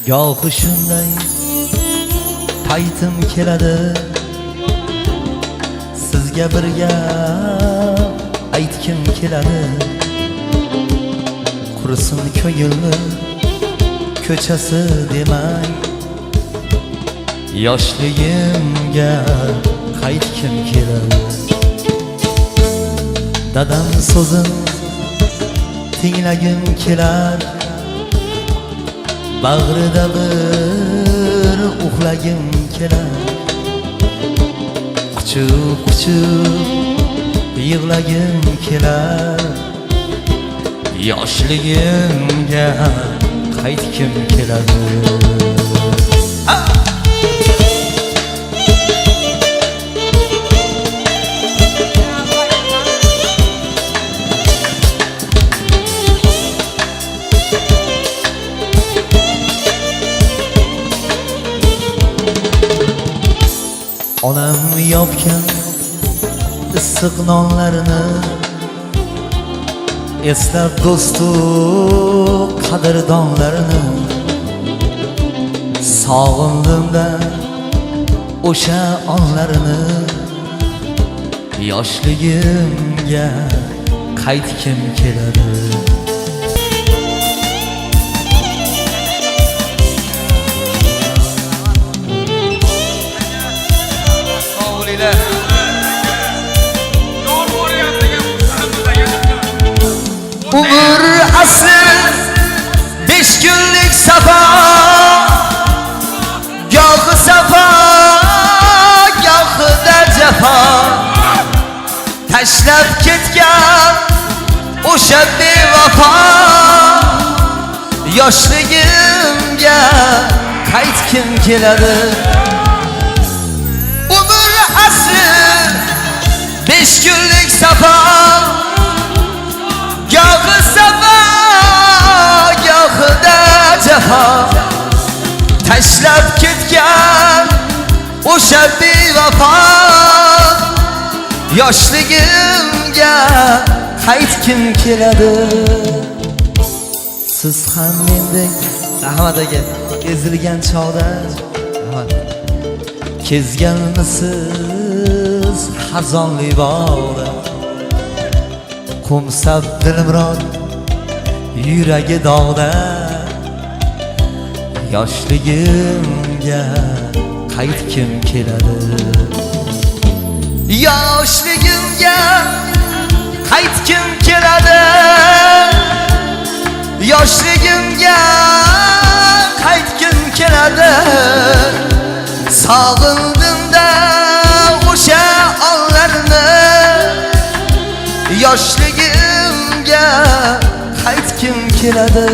Gohi shunday paytim keladi, sizga bir gap aytkim keladi. Qursin ko'ngilni ko'chasi demay, yoshligimga qaytkim keladi. Dadam so'zin tinglagim kelar, bag'rida bir uxlagim kelar. Quchib yig'lagim kelar, yoshligimga qaytkim keladi. Onam yopgan issiq nonlarini eslab, do'stu qadrdonlarini sog'indim-da o'sha onlarini. Yoshligimga qaytkim keladi. Umr asr 5 kunlik safar, gohi safar, gohida jafo. Tashlab ketgan o'sha bevafo, yoshligimga qaytkim keladi. Umr asr 5 kunlik safar, gohi safar, gohida jafo. Tashlab ketgan o'sha bevafo, yoshligimga qaytkim keladi. Siz ham mendek Rahmat aka ezilgan chog'da kezganmisiz xazonli bog'da. Qo'msab dilmurod yuragi dog'da, yoshligimga qaytkim keladi. Yoshligimga qaytkim keladi. Yoshligimga qaytkim keladi. Sog'indim-da o'sha onlarni, yoshligimga qaytkim keladi.